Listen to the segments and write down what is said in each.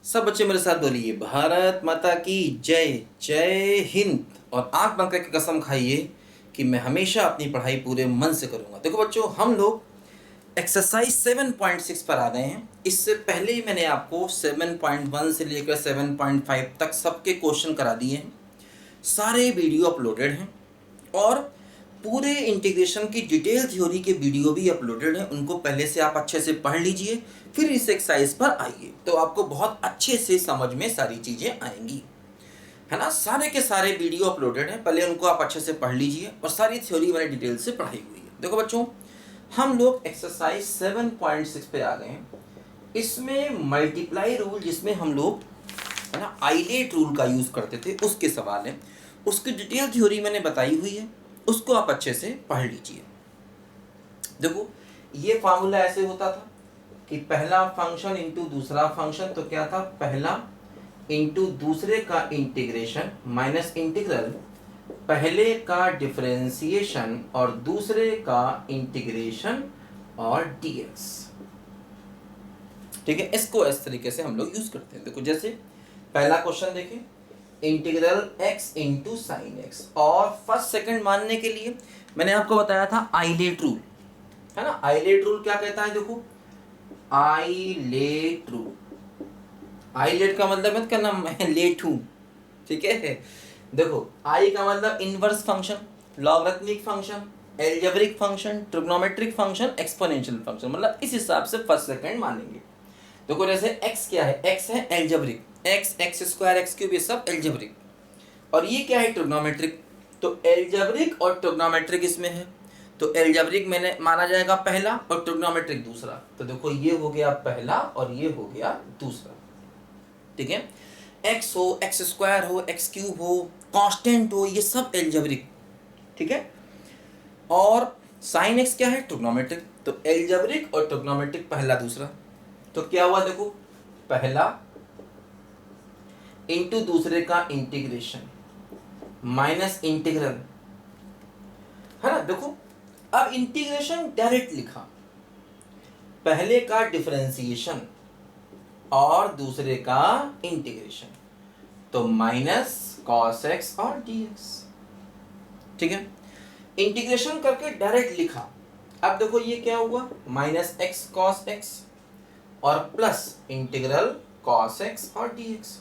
सब बच्चे मेरे साथ बोलिए भारत माता की जय। जय हिंद। और आंख बंद करके कसम खाइए कि मैं हमेशा अपनी पढ़ाई पूरे मन से करूंगा। देखो बच्चों, हम लोग एक्सरसाइज 7.6 पर आ गए हैं। इससे पहले ही मैंने आपको 7.1 से लेकर 7.5 तक सबके क्वेश्चन करा दिए हैं। सारे वीडियो अपलोडेड हैं और पूरे इंटीग्रेशन की डिटेल थ्योरी के वीडियो भी अपलोडेड हैं। उनको पहले से आप अच्छे से पढ़ लीजिए, फिर इस एक्सरसाइज पर आइए, तो आपको बहुत अच्छे से समझ में सारी चीज़ें आएंगी, है ना। सारे के सारे वीडियो अपलोडेड हैं, पहले उनको आप अच्छे से पढ़ लीजिए और सारी थ्योरी मैंने डिटेल से पढ़ाई हुई है। देखो बच्चों, हम लोग एक्सरसाइज 7.6 पे आ गए हैं। इसमें मल्टीप्लाई रूल, जिसमें हम लोग, है ना, आइलेट रूल का यूज़ करते थे, उसके सवाल हैं। उसकी डिटेल थ्योरी मैंने बताई हुई है, उसको आप अच्छे से पढ़ लीजिए। देखो, ये फार्मूला ऐसे होता था कि पहला फंक्शन इंटू दूसरा फंक्शन, तो क्या था, पहला इंटू दूसरे का इंटीग्रेशन माइनस इंटीग्रल पहले का डिफरेंशिएशन और दूसरे का इंटीग्रेशन और डीएक्स। ठीक है, इसको इस तरीके से हम लोग यूज करते हैं। देखो, जैसे पहला क्वेश्चन देखें, integral x into sine x, और फर्स्ट सेकंड मानने के लिए मैंने आपको बताया था आइलेट रूल, है ना। आइलेट रूल क्या कहता है, देखो, आइलेट रूल, आइलेट का मतलब मत करना मैं लेट हूं, ठीक है। देखो, आई का मतलब inverse function, logarithmic function, algebraic function, trigonometric function, exponential function, मतलब इस हिसाब से फर्स्ट सेकंड मानेंगे। देखो, जैसे x क्या है, x है algebraic, x x square x cube, ये सब एल्जेब्रिक। और ये क्या है, ट्रिग्नोमेट्रिक। तो एल्जेब्रिक और ट्रिग्नोमेट्रिक इसमें है, तो एल्जेब्रिक मैंने माना जाएगा पहला और ट्रिग्नोमेट्रिक दूसरा। तो देखो, ये हो गया पहला और ये हो गया दूसरा, ठीक है। x हो, एक्स स्क्वायर हो, एक्स क्यूब हो, कांस्टेंट हो, ये सब एल्जेब्रिक, ठीक है। और साइन एक्स क्या है, ट्रिग्नोमेट्रिक। तो एल्जेब्रिक और ट्रिग्नोमेट्रिक पहला दूसरा, तो क्या हुआ, देखो, पहला इंटू दूसरे का इंटीग्रेशन माइनस इंटीग्रल, है ना। देखो, अब इंटीग्रेशन डायरेक्ट लिखा, पहले का डिफरेंशिएशन और दूसरे का इंटीग्रेशन, तो माइनस कॉस एक्स और डीएक्स, ठीक है। इंटीग्रेशन करके डायरेक्ट लिखा। अब देखो, ये क्या हुआ, माइनस एक्स कॉस एक्स और प्लस इंटीग्रल कॉस एक्स और डीएक्स,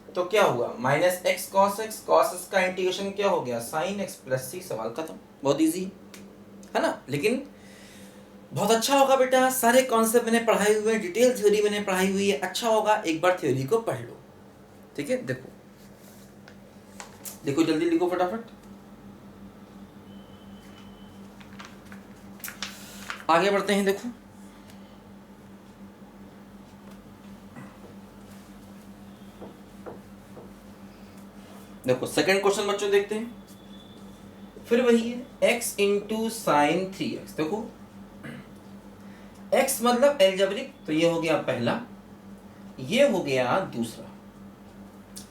तो क्या हुआ, minus x cos x, cos x का इंटीग्रेशन क्या हो गया, साइन एक्स प्लस सी। सवाल खत्म, बहुत इजी, है ना। लेकिन बहुत अच्छा होगा बेटा, सारे कॉन्सेप्ट मैंने पढ़ाए हुए हैं, डिटेल थ्योरी मैंने पढ़ाई हुई है। अच्छा होगा एक बार थ्योरी को पढ़ लो, ठीक है। देखो देखो, जल्दी लिखो फटाफट, आगे बढ़ते हैं। देखो, देखो सेकंड क्वेश्चन बच्चों देखते हैं, फिर वही है, x इंटू साइन 3x। देखो, x मतलब एल्जेब्रिक, तो ये हो गया पहला, ये हो गया दूसरा,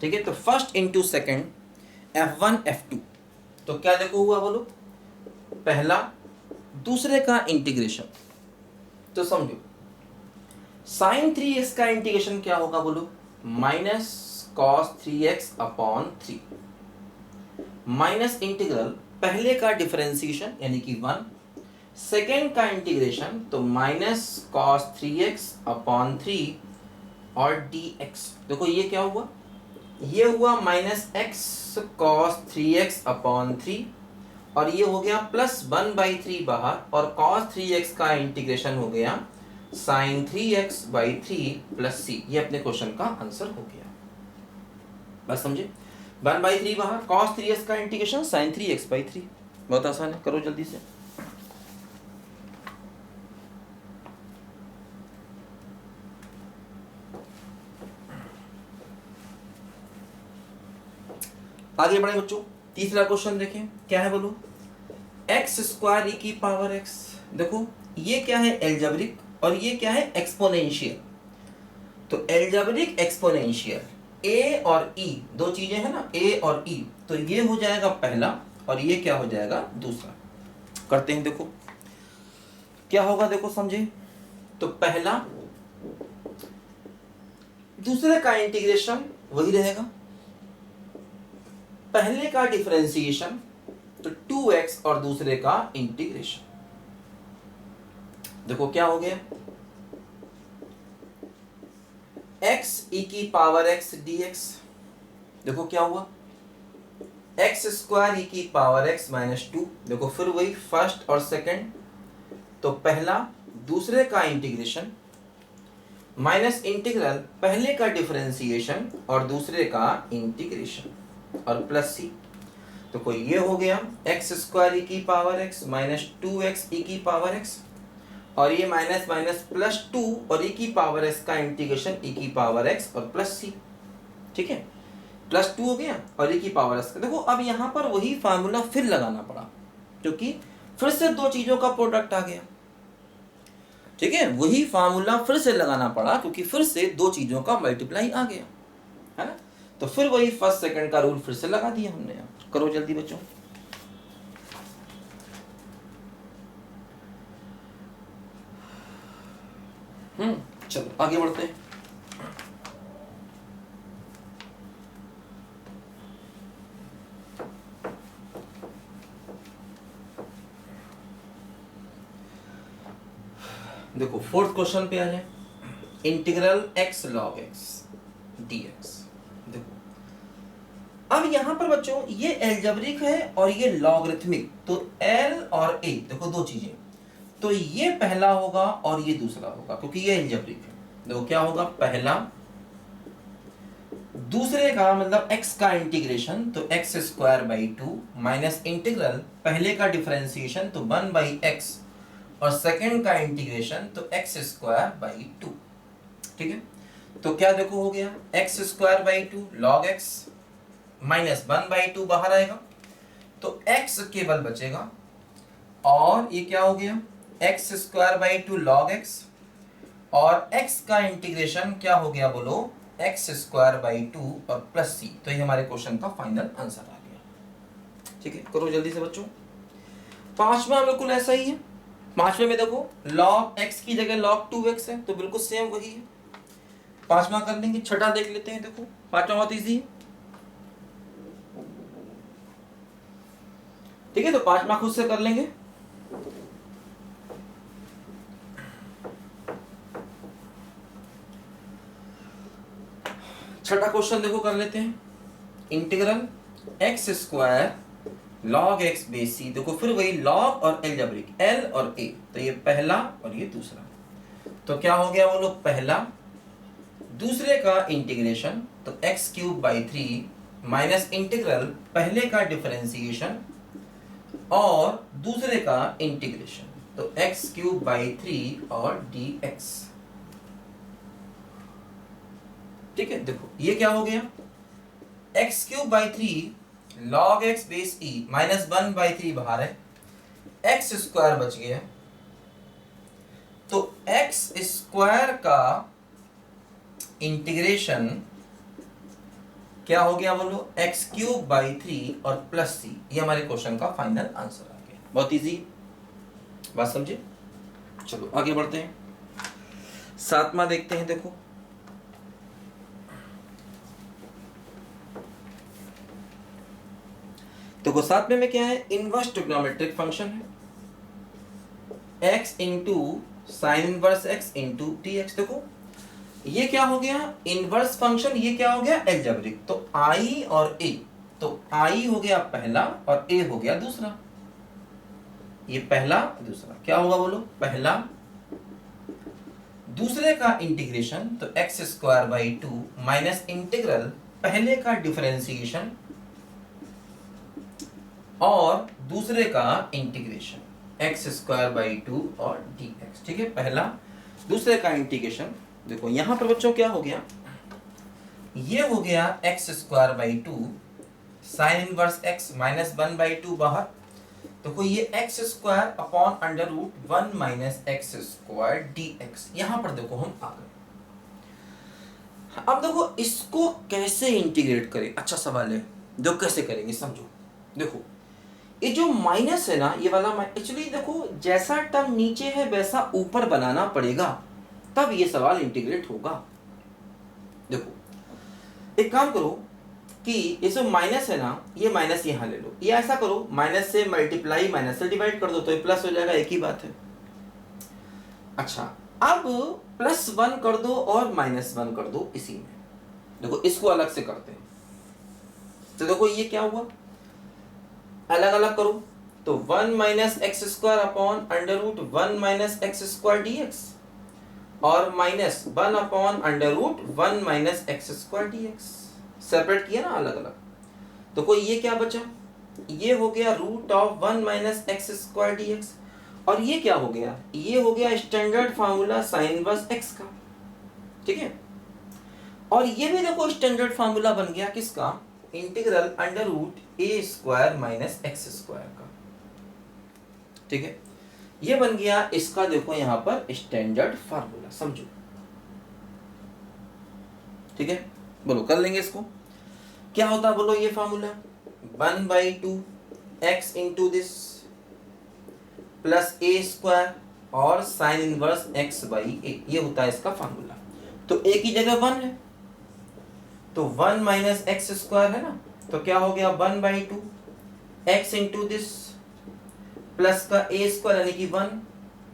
ठीक है। तो first into second, f1 f2, तो क्या देखो हुआ, बोलो, पहला दूसरे का इंटीग्रेशन। तो समझो, साइन 3x का इंटीग्रेशन क्या होगा, बोलो, minus cos 3x upon 3 minus integral पहले का डिफरेंशिएशन यानी कि 1, सेकेंड का इंटीग्रेशन, तो माइनस कॉस 3x अपॉन 3 और dx। देखो, ये क्या हुआ, ये हुआ minus x cos 3x upon 3 और ये हो गया प्लस 1/3 बाहर, और cos 3x का इंटीग्रेशन हो गया sin 3x/3 प्लस c। ये अपने क्वेश्चन का आंसर हो गया, बस समझे। 1/3 बाहर, cos 3x का इंटीग्रेशन sin 3x/3, बहुत आसान है, करो जल्दी से। आगे बढ़े बच्चों, तीसरा क्वेश्चन देखें, क्या है, बोलो, एक्स स्क्वायर ई की पावर एक्स। देखो, ये क्या है, एल्जेब्रिक, और ये क्या है, एक्सपोनेंशियल। तो एल्जेब्रिक एक्सपोनेंशियल, ए और ई दो चीजें हैं ना, ए और ई, तो ये हो जाएगा पहला और ये क्या हो जाएगा दूसरा। करते हैं, देखो क्या होगा, देखो समझे। तो पहला, दूसरे का इंटीग्रेशन वही रहेगा, पहले का डिफरेंशिएशन तो 2x और दूसरे का इंटीग्रेशन। देखो क्या हो गया, x e की पावर x dx। देखो क्या हुआ, x स्क्वायर e की पावर x माइनस 2। देखो फिर वही फर्स्ट और सेकंड, तो पहला दूसरे का इंटीग्रेशन माइनस इंटीग्रल पहले का डिफरेंशिएशन और दूसरे का इंटीग्रेशन और प्लस सी। तो कोई ये हो गया एक्स स्क्वायर ई की पावर एक्स माइनस 2x ई की पावर एक्स, और ये माइनस माइनस प्लस 2 और ई की पावर एक्स का इंटीग्रेशन ई की पावर एक्स और प्लस सी। ठीक है, प्लस 2 हो गया और ई की पावर एक्स। देखो अब यहाँ पर वही फार्मूला फिर लगाना पड़ा, क्योंकि फिर से दो चीजों का प्रोडक्ट आ गया। ठीक है, वही फार्मूला फिर से लगाना पड़ा क्योंकि फिर से दो चीजों का मल्टीप्लाई आ गया, है ना। तो फिर वही फर्स्ट सेकंड का रूल फिर से लगा दिया हमने यहाँ। करो जल्दी बच्चों। चलो आगे बढ़ते हैं। देखो फोर्थ क्वेश्चन पे आ जाए, integral x log x dx। देखो अब यहां पर बच्चों ये एल्जेब्रिक है और ये लॉगरिथमिक, तो l और a देखो दो चीजें, तो ये पहला होगा और ये दूसरा होगा क्योंकि ये एल्जेब्रिक है। देखो क्या होगा, पहला दूसरे का मतलब x का इंटीग्रेशन तो x square by 2 minus integral पहले का डिफरेंशिएशन तो 1 बाई x और सेकेंड का इंटीग्रेशन तो x स्क्वायर बाई 2। ठीक है, तो क्या देखो हो गया x square by 2 log x minus 1 by 2 बाहर आएगा तो x केवल बचेगा, और ये क्या हो गया x square by 2 log x और x का इंटीग्रेशन क्या हो गया बोलो x स्क्वायर बाई 2 और प्लस c। तो ये हमारे क्वेश्चन का फाइनल आंसर आ गया। ठीक है, करो जल्दी से बच्चों। पांचवा बिल्कुल ऐसा ही है। पांचवे में देखो log x की जगह log 2x है, तो बिल्कुल सेम वही है। पांचवा कर लेंगे। छठा देख लेते हैं। देखो पांचवा बहुत इजी है। ठीक है, तो पांचवा खुद से कर लेंगे। छठा क्वेश्चन देखो कर लेते हैं, integral x square log x base c। देखो फिर वही log और एल्जेब्रिक l और a, तो ये पहला और ये दूसरा, तो क्या हो गया वो लोग, पहला दूसरे का इंटीग्रेशन तो x cube by 3 minus integral पहले का डिफरेंशिएशन और दूसरे का इंटीग्रेशन तो x क्यूब बाई 3 और dx। ठीक है, देखो ये क्या हो गया, x cube by 3 log x base e minus 1 by 3 बाहर है, x स्क्वायर बच गया, तो x स्क्वायर का इंटीग्रेशन क्या हो गया बोलो, x क्यूब बाई 3 और प्लस c। ये हमारे क्वेश्चन का फाइनल आंसर आ गया। बहुत इजी बात समझे। चलो आगे बढ़ते हैं। सातवां देखते हैं। देखो देखो सातवें में क्या है, इनवर्स ट्रिग्नोमेट्रिक फंक्शन है x into sign inverse x into dx। देखो ये क्या हो गया इनवर्स फंक्शन, ये क्या हो गया एल्जेब्रिक, तो i और a, तो i हो गया पहला और a हो गया दूसरा। ये पहला दूसरा क्या होगा बोलो, पहला दूसरे का इंटीग्रेशन तो x square by 2 minus integral पहले का डिफरेंशिएशन और दूसरे का इंटीग्रेशन x स्क्वायर बाई 2 और dx। ठीक है, पहला दूसरे का इंटीग्रेशन। देखो यहां पर बच्चों क्या हो गया, ये हो गया x square by 2 sine inverse x minus 1 by 2 बाहर, देखो ये x square upon under root 1 minus x square dx। यहां पर देखो हम आ गए। अब देखो इसको कैसे इंटीग्रेट करें, अच्छा सवाल है, जो कैसे करेंगे समझो। देखो ये जो माइनस है ना, ये वाला एक्चुअली देखो जैसा टर्म नीचे है वैसा ऊपर बनाना पड़ेगा, तब ये सवाल इंटीग्रेट होगा। देखो एक काम करो कि ये जो माइनस है ना, ये माइनस यहाँ ले लो, ये ऐसा करो माइनस से मल्टीप्लाई माइनस से डिवाइड कर दो तो ये प्लस हो जाएगा, एक ही बात है। अच्छा अब +1 कर दो और -1 कर दो इसी में। देखो इसको अलग से करते हैं, तो देखो ये क्या हुआ, अलग अलग करो तो 1 - x² अपॉन √1 - x² dx और -1 अपॉन √1 - x² dx। सेपरेट किया ना अलग अलग, तो कोई ये क्या बचा, ये हो गया √1 - x² dx और ये क्या हो गया, ये हो गया standard formula sign inverse x का, ठीक है। और ये भी देखो स्टैंडर्ड फार्मूला बन गया किसका, इंटीग्रल √a² - x² का, ठीक है। ये बन गया इसका, देखो यहाँ पर स्टैंडर्ड फार्मूला, समझो, ठीक है। बोलो कर लेंगे इसको, क्या होता है बोलो ये formula, 1/2 x into this plus a² और साइन इनवर्स x/a, ये होता है इसका फार्मूला। तो a की जगह 1 है तो 1 - x² है ना, तो क्या हो गया 1/2 x इंटू दिस प्लस का a² यानी कि 1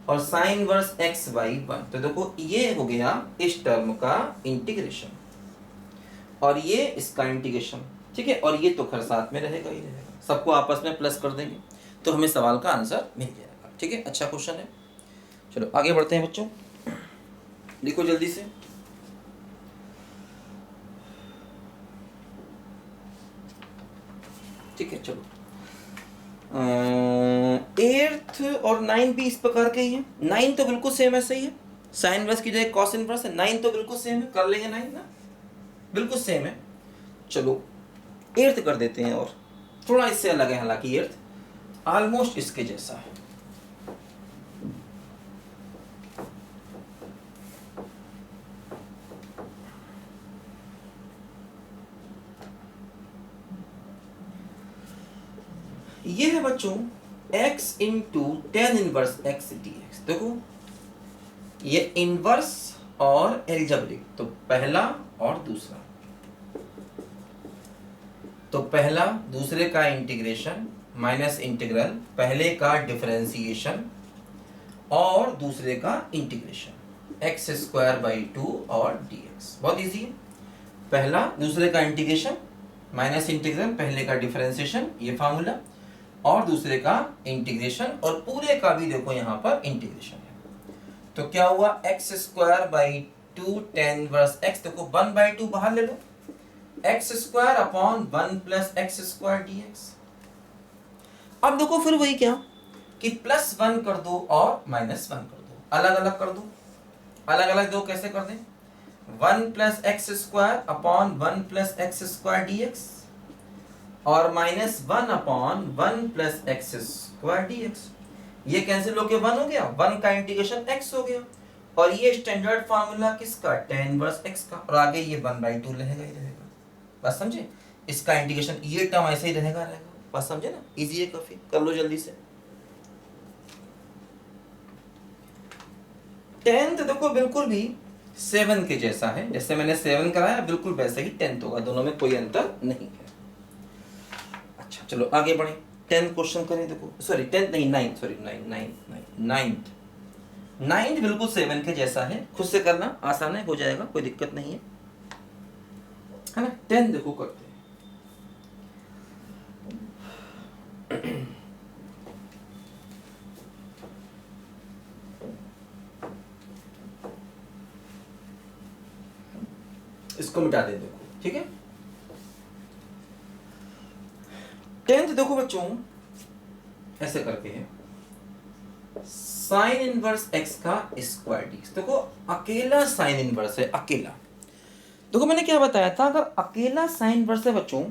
और साइन इनवर्स x/1। तो देखो ये हो गया इस टर्म का इंटीग्रेशन और ये इसका इंटीग्रेशन, ठीक है। और ये तो खैर साथ में रहेगा ही रहेगा, सबको आपस में प्लस कर देंगे तो हमें सवाल का आंसर मिल जाएगा, ठीक है। अच्छा क्वेश्चन है, चलो आगे बढ़ते हैं बच्चों, लिखो जल्दी से। ठीक है चलो, 8th और 9 भी इस प्रकार के ही है। 9 तो बिल्कुल सेम ऐसे ही है, साइन इनवर्स की जगह कॉस इनवर्स है। 9 तो बिल्कुल सेम है, कर लेंगे 9 ना, बिल्कुल सेम है। चलो 8th कर देते हैं, और थोड़ा इससे अलग है, हालांकि 8th ऑलमोस्ट इसके जैसा है। ये है बच्चों x into tan inverse x dx। देखो ये इनवर्स और एल्जेब्रिक, तो पहला और दूसरा, तो पहला दूसरे का इंटीग्रेशन माइनस इंटीग्रल पहले का डिफरेंशिएशन और दूसरे का इंटीग्रेशन x² 2 और dx। बहुत इजी है, पहला दूसरे का इंटीग्रेशन माइनस इंटीग्रल पहले का डिफरेंशिएशन, ये फार्मूला, और दूसरे का इंटीग्रेशन और पूरे का भी देखो यहाँ पर इंटीग्रेशन है। तो क्या हुआ x² 2 tan इनवर्स x, देखो 1/2 बाहर ले लो, x² upon 1 plus x² dx। अब देखो फिर वही क्या कि +1 कर दो और -1 कर दो, अलग अलग कर दो, अलग अलग दो कैसे कर दें, 1 plus x² upon 1 plus x² dx और -1 अपॉन 1 प्लस x² dx। ये कैंसिल होके 1 हो गया, 1 का इंटीग्रेशन x हो गया, और ये स्टैंडर्ड फार्मूला किसका, tan इनवर्स x का, और आगे ये 1/2 रहेगा ही रहेगा। बस समझे, इसका इंटीग्रेशन ये टर्म ऐसे ही रहेगा। बस समझे ना, इजी है काफी, कर लो जल्दी से। tan तो देखो बिल्कुल भी 7 के जैसा है, जैसे मैंने 7 कराया बिल्कुल वैसे ही 10 होगा, दोनों में कोई अंतर नहीं है। अच्छा चलो आगे बढ़े, 10 क्वेश्चन करें। देखो सॉरी 10 नहीं 9, सॉरी 9 बिल्कुल 7 के जैसा है, खुद से करना आसान है, हो जाएगा, कोई दिक्कत नहीं है ना। 10 देखो करते हैं। इसको मिटा दे देखो, ठीक है। 10th देखो बच्चों ऐसे करके है, साइन इनवर्स x का स्क्वायर dx। देखो अकेला साइन इनवर्स है, अकेला। देखो मैंने क्या बताया था, अगर अकेला साइन इनवर्स है बच्चों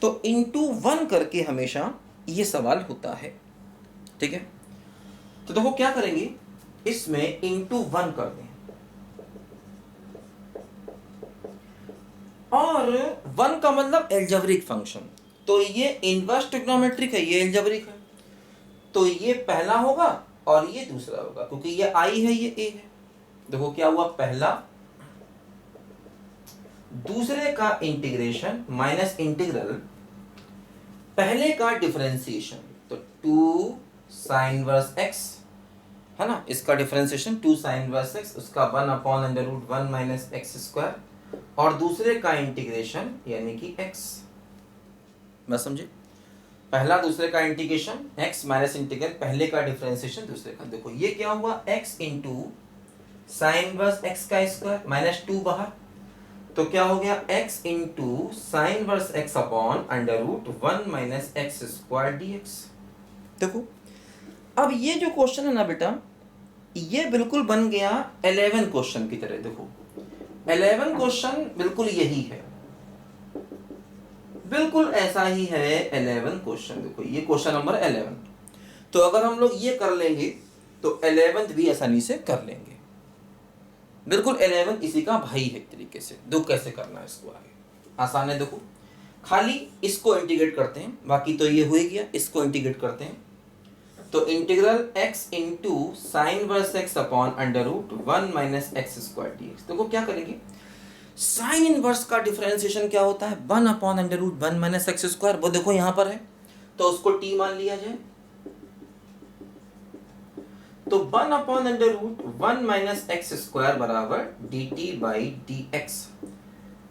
तो इंटू 1 करके हमेशा ये सवाल होता है, ठीक है। तो देखो क्या करेंगे, इसमें इंटू 1 कर दें, और 1 का मतलब एल्जेब्रिक फंक्शन, तो ये इनवर्स ट्रिग्नोमेट्रिक है, ये एल्जेब्रिक है, तो ये पहला होगा और ये दूसरा होगा, क्योंकि ये i है ये a है। देखो क्या हुआ, पहला दूसरे का इंटीग्रेशन माइनस इंटीग्रल पहले का डिफरेंशिएशन। तो 2 साइन इनवर्स x है ना, इसका डिफरेंशिएशन 2 साइन इनवर्स x, उसका 1/√1 माइनस एक्स स्क्वायर, और दूसरे का इंटीग्रेशन यानी कि x। बस समझे, पहला दूसरे का इंटीग्रेशन x माइनस इंटीग्रल पहले का डिफरेंशिएशन दूसरे का। देखो ये क्या हुआ, x into sign inverse x का स्क्वायर माइनस 2 बाहर, तो क्या हो गया x into sign inverse x upon √1 minus x square dx। देखो अब ये जो क्वेश्चन है ना बेटा, ये बिल्कुल बन गया 11 क्वेश्चन की तरह। देखो 11 क्वेश्चन बिल्कुल यही है, बिल्कुल ऐसा ही है 11 क्वेश्चन। देखो ये क्वेश्चन नंबर 11, तो अगर हम लोग ये कर लेंगे तो 11th भी आसानी से कर लेंगे। बिल्कुल 11 इसी का भाई है एक तरीके से। दो कैसे करना है इसको आगे आसान है। देखो खाली इसको इंटीग्रेट करते हैं, बाकी तो ये हो ही गया। इसको इंटीग्रेट करते हैं तो integral x into sine verse x upon √1 minus x square dx। देखो क्या करेंगे, साइन इनवर्स का डिफरेंशिएशन क्या होता है, 1/√1 माइनस एक्स स्क्वायर। वो देखो यहां पर है तो उसको t मान लिया जाए, तो 1/√1 माइनस एक्स स्क्वायर बराबर dt बाई dx।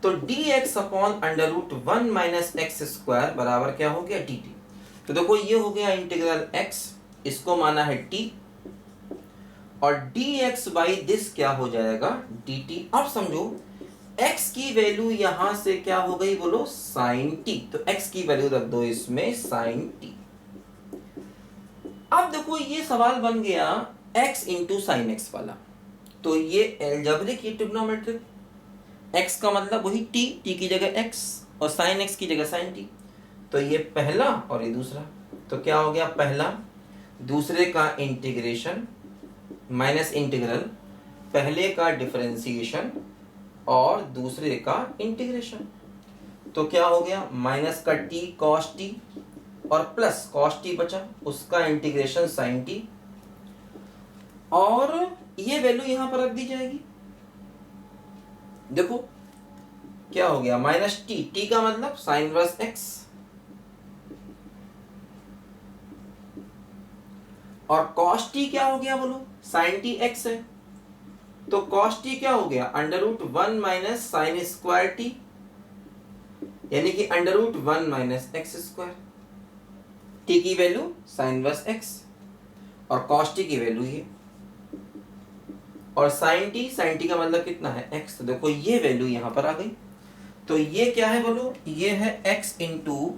तो dx upon √1 minus x square बराबर क्या हो गया, dt। तो देखो ये हो गया इंटीग्रल x, इसको माना है t, और dx बाई दिस क्या हो जाएगा, dt। अब समझो x की वैल्यू यहां से क्या हो गई, बोलो साइन t। तो x की वैल्यू रख दो इसमें साइन t। अब देखो ये सवाल बन गया x इंटू साइन एक्स वाला, तो ये एल्जेब्रिक ये ट्रिग्नोमेट्रिक। x का मतलब वही t की जगह x और साइन x की जगह साइन t। तो ये पहला और ये दूसरा, तो क्या हो गया, पहला दूसरे का इंटीग्रेशन माइनस इंटीग्रल पहले का डिफरेंशिएशन और दूसरे का इंटीग्रेशन। तो क्या हो गया, माइनस का t cos t और प्लस cos t बचा, उसका इंटीग्रेशन sin t, और ये वैल्यू यहां पर रख दी जाएगी। देखो क्या हो गया, माइनस t का मतलब साइन इनवर्स x, और cos t क्या हो गया, बोलो sin t x है, तो cos t क्या हो गया, √1 माइनस साइन स्क्वायर t, यानी कि √1 माइनस एक्स स्क्वायर। t की वैल्यू साइन इनवर्स x और cos t की वैल्यू ये, और sin t का मतलब कितना है, x। तो देखो ये वैल्यू यहां पर आ गई। तो ये क्या है, बोलो ये है x into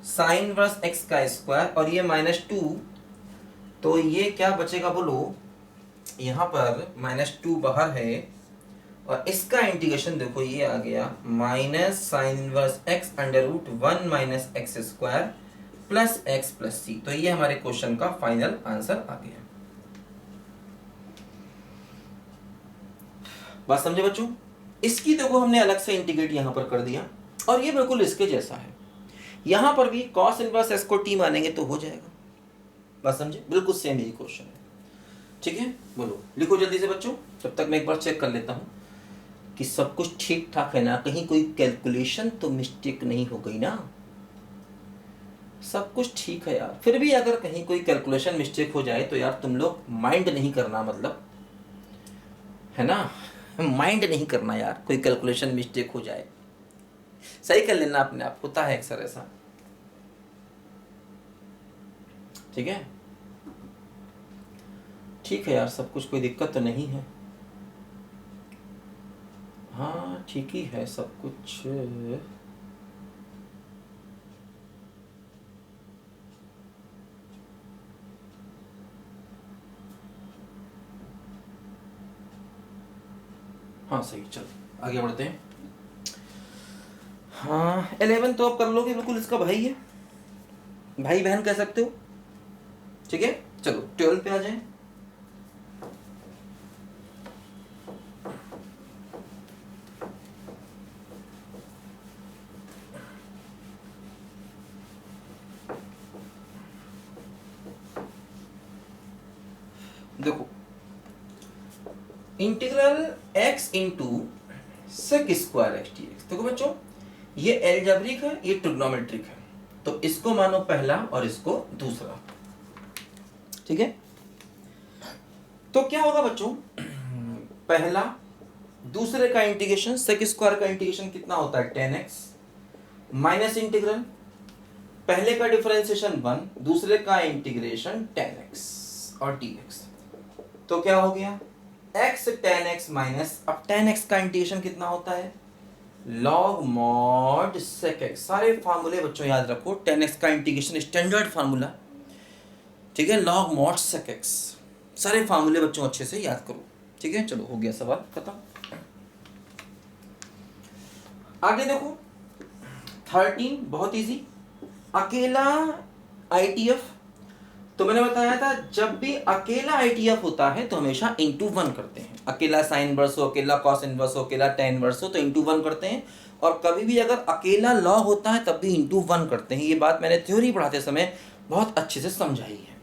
sign inverse x का स्क्वायर, और ये -2, तो ये क्या बचेगा, बोलो यहाँ पर -2 बाहर है, और इसका इंटीग्रेशन देखो ये आ गया minus sine inverse x √1 minus x square plus x plus C. तो ये हमारे क्वेश्चन का फाइनल आंसर आ गया। बात समझे बच्चों, इसकी देखो हमने अलग से इंटीग्रेट यहाँ पर कर दिया, और ये बिल्कुल इसके जैसा है। यहाँ पर भी कॉस इनवर्स x को t मानेंगे तो हो जाएगा। बात समझे, बिल्कुल सेम यही क्वेश्चन है। ठीक है, बोलो लिखो जल्दी से बच्चों, जब तक मैं एक बार चेक कर लेता हूँ कि सब कुछ ठीक ठाक है ना, कहीं कोई कैलकुलेशन तो मिस्टेक नहीं हो गई ना। सब कुछ ठीक है यार, फिर भी अगर कहीं कोई कैलकुलेशन मिस्टेक हो जाए तो यार तुम लोग माइंड नहीं करना, मतलब है ना, माइंड नहीं करना यार, कोई कैलकुलेशन मिस्टेक हो जाए सही कर लेना अपने आप, होता है अक्सर ऐसा। ठीक है, ठीक है यार, सब कुछ कोई दिक्कत तो नहीं है। हाँ ठीक ही है सब कुछ। हाँ सही, चलो आगे बढ़ते हैं। हाँ 11 तो आप कर लोगे, बिल्कुल इसका भाई है, भाई बहन कह सकते हो। ठीक है, चलो 12 पे आ जाए। देखो integral x into sec square x d x. देखो बच्चों, ये एल्जेब्रिक है, ये ट्रिग्नोमेट्रिक है, तो इसको मानो पहला और इसको दूसरा। ठीक है, तो क्या होगा बच्चों, पहला दूसरे का इंटीग्रेशन, सेक स्क्वायर का इंटीग्रेशन कितना होता है 10x माइनस इंटीग्रल पहले का डिफरेंशिएशन 1, दूसरे का इंटीग्रेशन 10x और dx। तो क्या हो गया x 10x माइनस, अब 10x का इंटीग्रेशन कितना होता है लॉग मॉड सेक x। सारे फार्मूले बच्चों याद रखो, 10x का इंटीग्रेशन स्टैंडर्ड फार्मूला, ठीक है, लॉग मॉड सेक x। सारे फार्मूले बच्चों अच्छे से याद करो। ठीक है, चलो हो गया सवाल खत्म। आगे देखो 13, बहुत इजी, अकेला आईटीएफ। तो मैंने बताया था जब भी अकेला आईटीएफ होता है तो हमेशा इंटू 1 करते हैं। अकेला साइन इनवर्स हो, अकेला कॉस इनवर्स हो, अकेला tan इनवर्स हो तो इंटू 1 करते हैं। और कभी भी अगर अकेला लॉग होता है तब भी इंटू 1 करते हैं। ये बात मैंने थ्योरी पढ़ाते समय बहुत अच्छे से समझाई है।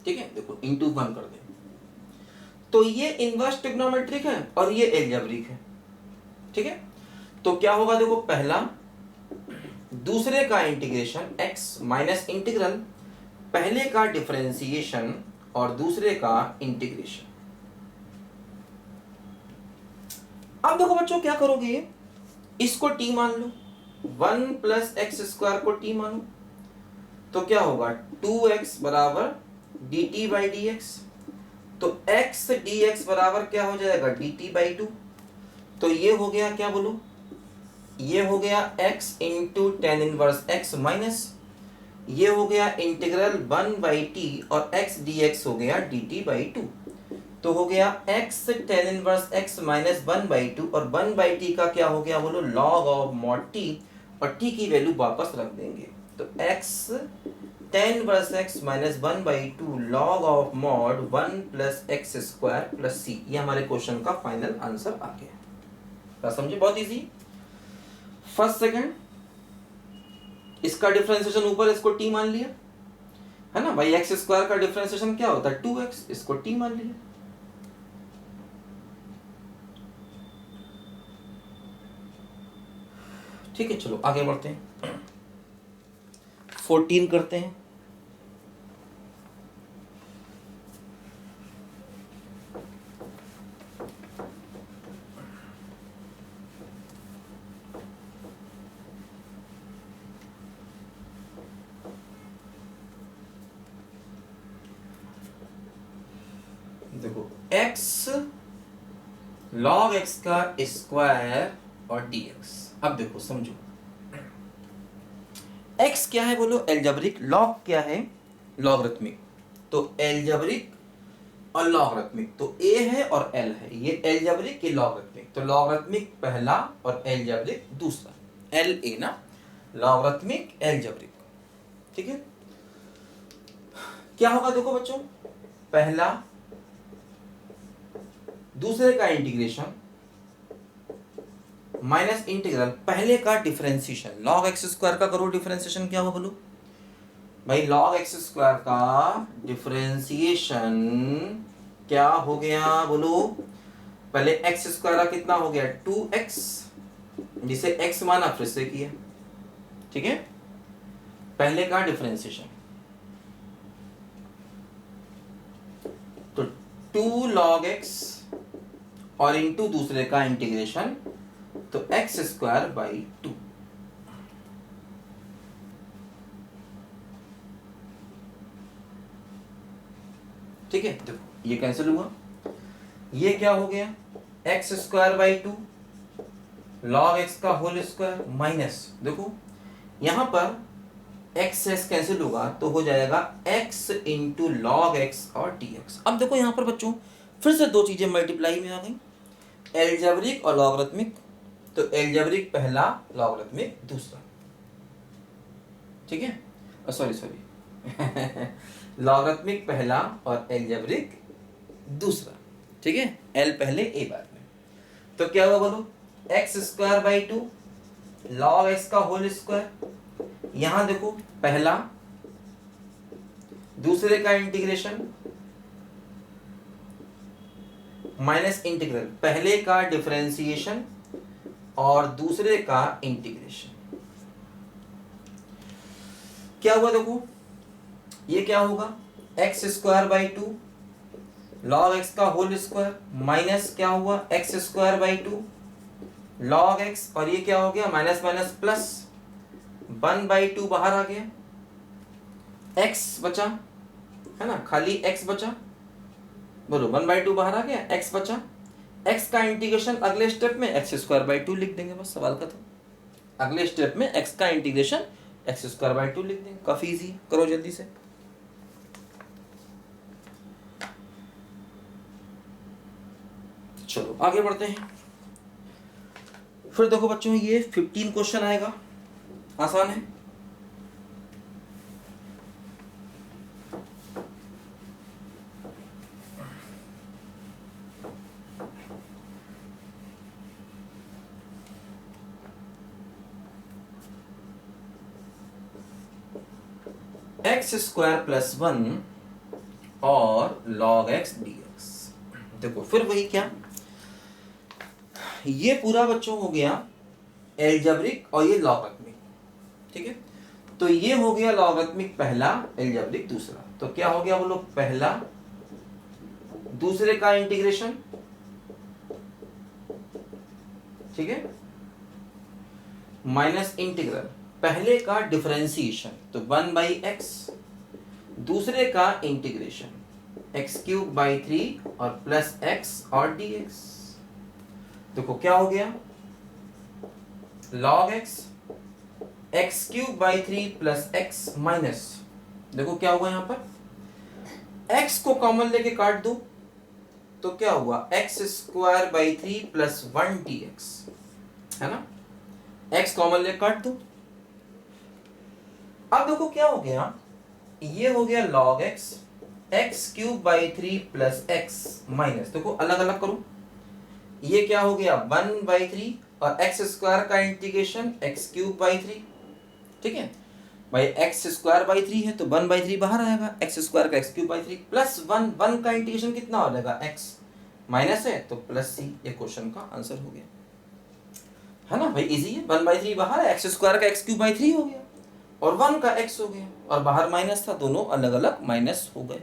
ठीक है, देखो इंटू 1 कर दें तो ये इनवर्स ट्रिग्नोमेट्रिक है और ये एल्जेब्रिक है। ठीक है, तो क्या होगा, देखो पहला दूसरे का इंटीग्रेशन x माइनस इंटीग्रल पहले का डिफरेंशिएशन और दूसरे का इंटीग्रेशन। अब देखो बच्चों क्या करोगे, इसको t मान लो, 1 प्लस एक्स स्क्वायर को t मानो, तो क्या होगा 2x बराबर dt बाई डी एक्स। तो x dx बराबर क्या हो जाएगा dt बाई 2। तो ये हो गया, क्या बोलो, ये हो गया x into tan inverse x minus, ये हो गया इंटीग्रल 1 बाई टी और x dx हो गया dt बाई 2। तो हो गया x tan inverse x minus 1 by 2 और 1 बाई टी का क्या हो गया बोलो लॉग ऑफ मॉड t, और t की वैल्यू वापस रख देंगे। तो x tan inverse x minus 1 by 2 log of mod 1 plus x square plus c। ये हमारे क्वेश्चन का फाइनल आंसर आ गया। समझे, बहुत इजी। फर्स्ट सेकंड, इसका डिफरेंशिएशन ऊपर, इसको t मान लिया है ना भाई। एक्स स्क्वायर का डिफरेंशिएशन क्या होता है 2x, इसको t मान लिया। ठीक है, चलो आगे बढ़ते हैं, 14 करते हैं। देखो x log x का स्क्वायर और dx। अब देखो समझो, x क्या है बोलो एल्जेब्रिक, log क्या है लॉगरिथमिक। तो एल्जेब्रिक और लॉगरिथमिक, तो a है और l है, ये एल्जेब्रिक ये लॉगरिथमिक। तो लॉगरिथमिक पहला और एल्जेब्रिक दूसरा, l a ना, लॉगरिथमिक एल्जेब्रिक। ठीक है, क्या होगा देखो बच्चों, पहला दूसरे का इंटीग्रेशन माइनस इंटीग्रल पहले का डिफरेंशिएशन। लॉग एक्स स्क्वायर का करो डिफरेंशिएशन, क्या हुआ बोलो भाई, लॉग एक्स स्क्वायर का डिफरेंशिएशन क्या हो गया बोलो, पहले एक्स स्क्वायर का कितना हो गया 2x, जिसे x माना फिर से किया। ठीक है, पहले का डिफरेंशिएशन तो 2 log x और इंटू दूसरे का इंटीग्रेशन, तो एक्स स्क्वायर बाई 2। ठीक है, देखो ये कैंसिल हुआ, ये क्या हो गया x square by 2 log x का होल स्क्वायर माइनस, देखो यहां पर एक्स एक्स कैंसिल होगा तो हो जाएगा x इंटू लॉग एक्स और dx। अब देखो यहां पर बच्चों फिर से दो चीजें मल्टीप्लाई में आ गई, एल्जेब्रिक और लॉगरिथमिक। तो एल्जेब्रिक पहला, लॉगरिथमिक दूसरा। ठीक है, सॉरी लॉगरिथमिक पहला और एल्जेब्रिक दूसरा। ठीक है, एल पहले ए बाद में। तो क्या होगा बोलो, x square by 2 log x का होल स्क्वायर, यहां देखो पहला दूसरे का इंटीग्रेशन माइनस इंटीग्रल, पहले का डिफरेंशिएशन और दूसरे का इंटीग्रेशन। क्या हुआ देखो, ये क्या होगा, x square by two log x का होल स्क्वायर माइनस क्या हुआ x square by two log x, और ये क्या हो गया माइनस माइनस प्लस 1/2 बाहर आ गया, एक्स बचा है ना, खाली एक्स बचा, बोलो 1/2 बाहर आ गया, एक्स बचा, एक्स का इंटीग्रेशन अगले स्टेप में एक्स स्क्वायर बाई टू लिख देंगे, बस सवाल खत्म। अगले स्टेप में एक्स का integration x square by two लिख देंगे, काफी इजी, करो जल्दी से। चलो आगे बढ़ते हैं। फिर देखो बच्चों, ये 15 क्वेश्चन आएगा, आसान है। एक्स स्क्वायर प्लस 1 और लॉग एक्स डी एक्स। देखो फिर वही क्या, ये पूरा बच्चों हो गया एल्जेब्रिक और ये लॉगरिथमिक, ठीक है। तो ये हो गया लॉगरिथमिक पहला, एल्जेब्रिक दूसरा। तो क्या हो गया बोलो, पहला दूसरे का इंटीग्रेशन, ठीक है, माइनस इंटीग्रल पहले का डिफरेंशिएशन, तो 1/x, दूसरे का इंटीग्रेशन x³/3 और प्लस x और dx। देखो क्या हो गया, log x x³/3 plus x minus, देखो क्या हुआ यहां पर, x को कॉमन लेके काट दो तो क्या हुआ x²/3 प्लस 1 dx, है ना, x कॉमन लेके काट दो। अब देखो क्या हो गया, ये हो गया log x x³/3 plus x minus, देखो अलग अलग करो, ये क्या हो गया 1/3 और x² का इंटीग्रेशन x³/3, ठीक है भाई, x²/3 है तो 1/3 बाहर आएगा, x² का x³/3 प्लस 1 का इंटीग्रेशन कितना हो जाएगा x माइनस है तो प्लस c, ये क्वेश्चन का आंसर हो गया, है ना भाई, इजी है। 1/3 बाहर है, x² का x³/3 हो गया और 1 का x हो गया, और बाहर माइनस था, दोनों अलग अलग माइनस हो गए,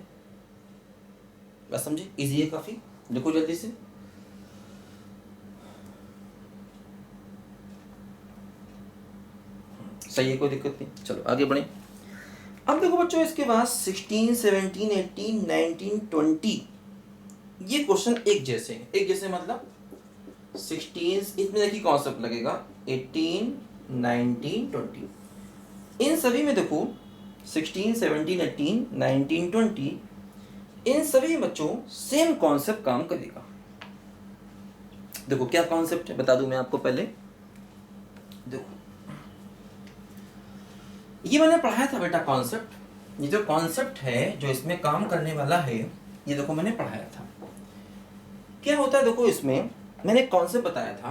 बस समझे, इजी है काफी। देखो जल्दी से, सही है, कोई दिक्कत नहीं, चलो आगे बढ़े। अब देखो बच्चों, इसके बाद 16, 17, 18, 19, 20 ये क्वेश्चन एक जैसे हैं, एक जैसे मतलब 16 इसमें देखिए कॉन्सेप्ट लगेगा, 18, 19, 20 इन सभी में देखो 16, 17, 18, 19, 20 इन सभी बच्चों सेम कॉन्सेप्ट काम करेगा। देखो क्या कॉन्सेप्ट है बता दूं मैं आपको पहले, देखो ये मैंने पढ़ाया था बेटा कॉन्सेप्ट, ये जो कॉन्सेप्ट है जो इसमें काम करने वाला है, ये देखो मैंने पढ़ाया था। क्या होता है देखो, इसमें मैंने कॉन्सेप्ट बताया था,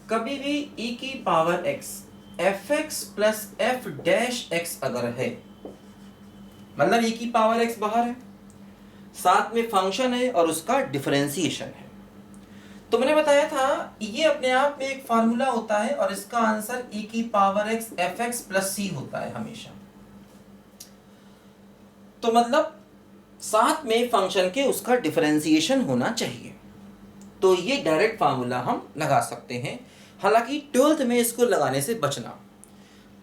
कभी भी e⁻x fx प्लस f'(x) अगर है, मतलब e⁻x बाहर है, साथ में फंक्शन है और उसका डिफरेंशिएशन है, तो मैंने बताया था ये अपने आप में एक फार्मूला होता है और इसका answer e⁻x fx plus c होता है हमेशा। तो मतलब साथ में फंक्शन के उसका डिफरेंशिएशन होना चाहिए, तो ये डायरेक्ट फार्मूला हम लगा सकते हैं। हालांकि 12th में इसको लगाने से बचना,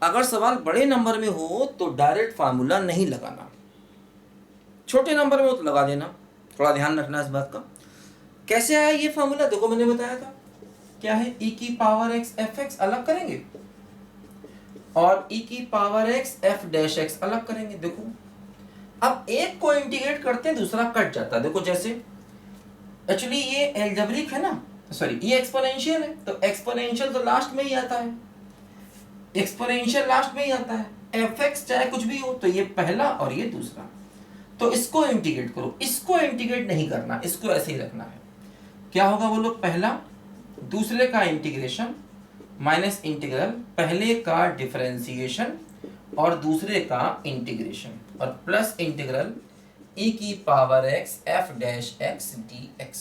अगर सवाल बड़े नंबर में हो तो डायरेक्ट फार्मूला नहीं लगाना, छोटे नंबर में हो तो लगा देना, थोड़ा ध्यान रखना इस बात का। कैसे आया ये फार्मूला, देखो मैंने बताया था क्या है, e⁻x fx अलग करेंगे और e⁻x f'(x) अलग करेंगे। देखो अब एक को इंटीग्रेट करते हैं, दूसरा कट जाता है, देखो जैसे एक्चुअली ये एल्जेब्रिक है ना, सॉरी ये एक्सपोनेंशियल है, तो एक्सपोनेंशियल तो लास्ट में ही आता है, एक्सपोनेंशियल लास्ट में ही आता है, fx चाहे कुछ भी हो, तो ये पहला और ये दूसरा, तो इसको इंटीग्रेट करो, इसको इंटीग्रेट नहीं करना, इसको ऐसे ही रखना है। क्या होगा बोलो, पहला दूसरे का इंटीग्रेशन माइनस इंटीग्रल पहले का डिफरेंशिएशन और दूसरे का इंटीग्रेशन और plus integral e⁻x f'(x) dx।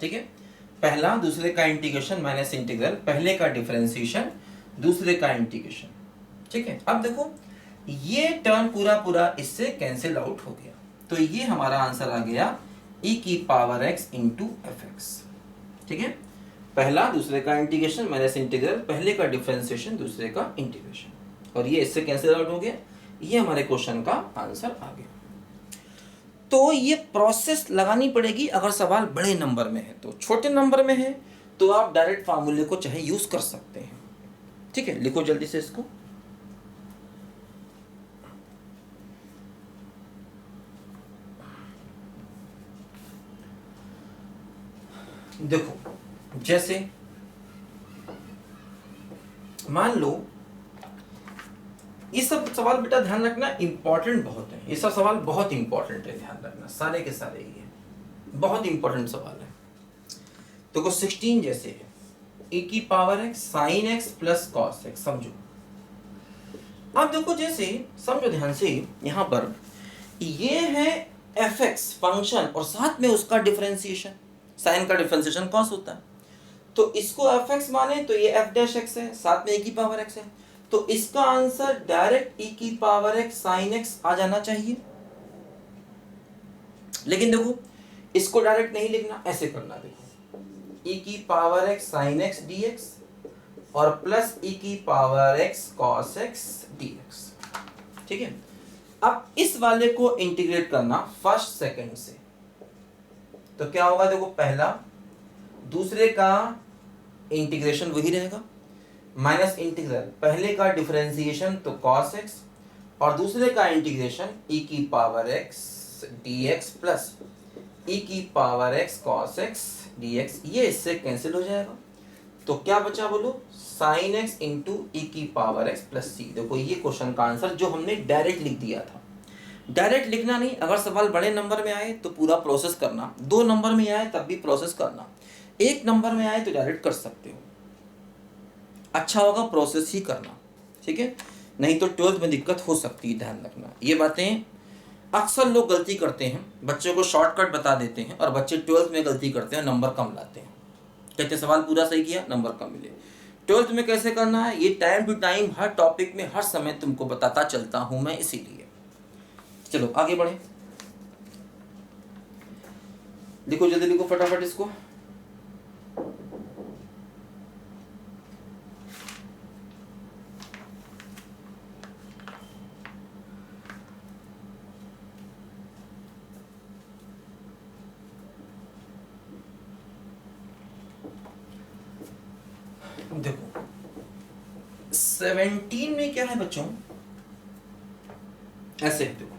ठीक है, पहला दूसरे का इंटीग्रेशन माइनस इंटीग्रल, पहले का डिफरेंशिएशन दूसरे का इंटीग्रेशन। ठीक है, अब देखो ये टर्म पूरा पूरा इससे कैंसिल आउट हो गया, तो ये हमारा आंसर आ गया e की power x into F x. ठीक है, पहला दूसरे का इंटीग्रेशन माइनस इंटीग्रल, पहले का डिफरेंशिएशन दूसरे का इंटीग्रेशन, और ये इससे कैंसिल आउट हो गया। ये हमारे क्वेश्चन का आंसर आ गया। तो ये प्रोसेस लगानी पड़ेगी अगर सवाल बड़े नंबर में है। तो छोटे नंबर में है तो आप डायरेक्ट फार्मूले को चाहे यूज कर सकते हैं। ठीक है, लिखो जल्दी से इसको। देखो जैसे मान लो, ये सब सवाल बेटा ध्यान रखना इंपॉर्टेंट बहुत है, ये सब सवाल बहुत इंपॉर्टेंट है, ध्यान रखना सारे के सारे ये बहुत इंपॉर्टेंट सवाल है। देखो 16 जैसे है, e की power x sine x plus cos x, समझो। अब देखो जैसे समझो ध्यान से, यहां पर ये है fx फंक्शन और साथ में उसका डिफरेंशिएशन, साइन का डिफरेंशिएशन कॉस होता है, तो इसको fx माने तो ये f डैश x है, साथ में e की पावर x है, तो इसका आंसर डायरेक्ट e की पावर x साइन x आ जाना चाहिए। लेकिन देखो इसको डायरेक्ट नहीं लिखना, ऐसे करना, देखो e की power x sine x dx और प्लस e की power x cos x dx। ठीक है, अब इस वाले को इंटीग्रेट करना फर्स्ट सेकंड से, तो क्या होगा, देखो पहला दूसरे का इंटीग्रेशन वही रहेगा, माइनस इंटीग्रल पहले का डिफरेंशिएशन तो cos x और दूसरे का इंटीग्रेशन e की power x dx plus e की power x cos x dx, ये इससे कैंसिल हो जाएगा। तो क्या बचा बोलो, साइन x इंटू ई की पावर x प्लस सी। देखो ये क्वेश्चन का आंसर जो हमने डायरेक्ट लिख दिया था। डायरेक्ट लिखना नहीं, अगर सवाल बड़े नंबर में आए तो पूरा प्रोसेस करना, 2 नंबर में आए तब भी प्रोसेस करना, 1 नंबर में आए तो डायरेक्ट कर सकते हो। अच्छा होगा प्रोसेस ही करना, ठीक है, नहीं तो 12th में दिक्कत हो सकती है, ध्यान रखना। ये बातें अक्सर लोग गलती करते हैं, बच्चों को शॉर्टकट बता देते हैं और बच्चे 12th में गलती करते हैं, नंबर कम लाते हैं, कहते सवाल पूरा सही किया नंबर कम मिले। 12th में कैसे करना है ये टाइम टू टाइम हर टॉपिक में हर समय तुमको बताता चलता हूं मैं, इसीलिए। चलो आगे बढ़े, लिखो जल्दी लिखो फटाफट इसको। देखो 17 में क्या है बच्चों, ऐसे है, देखो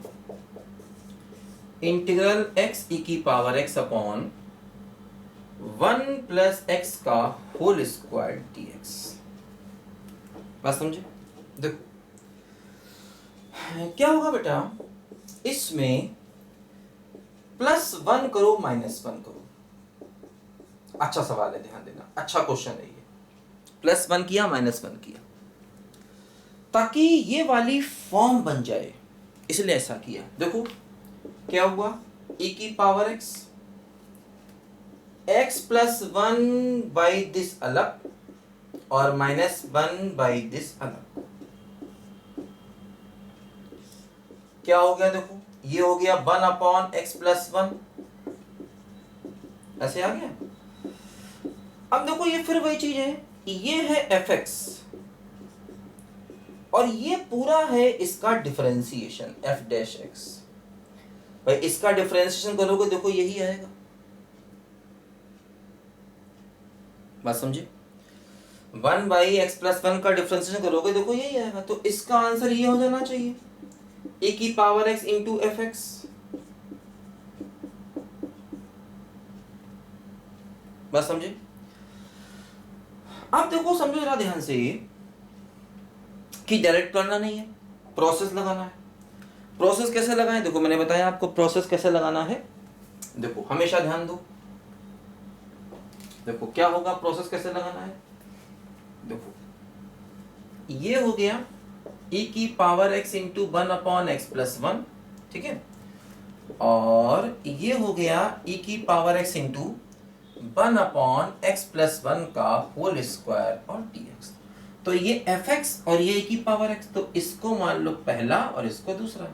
इंटीग्रल x e की power x upon 1 plus x का होल स्क्वायर dx। बात समझे? देखो क्या होगा बेटा, इसमें +1 करो -1 करो। अच्छा सवाल है, ध्यान देना, अच्छा क्वेश्चन है ये। +1 किया -1 किया ताकि ये वाली फॉर्म बन जाए, इसलिए ऐसा किया। देखो क्या हुआ, e की power x plus 1 by this अलग और -1 बाई दिस अलग, क्या हो गया, देखो ये हो गया 1 अपॉन x प्लस 1, ऐसे आ गया। अब देखो ये फिर वही चीज है, ये है fx और ये पूरा है इसका डिफरेंशिएशन f डैश x। भाई इसका डिफरेंशिएशन करोगे देखो यही आएगा, बात समझे, 1 बाई एक्स प्लस 1 का डिफरेंशिएशन करोगे देखो यही आएगा, तो इसका आंसर ये हो जाना चाहिए, e की power x into F x. बात समझे? अब देखो समझो जरा ध्यान से कि डायरेक्ट करना नहीं है, प्रोसेस लगाना है। प्रोसेस कैसे लगाएं, देखो मैंने बताया आपको प्रोसेस कैसे लगाना है। देखो हमेशा ध्यान दो, देखो क्या होगा, प्रोसेस कैसे लगाना है। देखो ये हो गया e की power x into 1 upon x plus 1, ठीक है, और ये हो गया e की power x into one upon x plus one का होल स्क्वायर और dx। तो ये fx और ये की पावर x, तो इसको मान लो पहला और इसको दूसरा।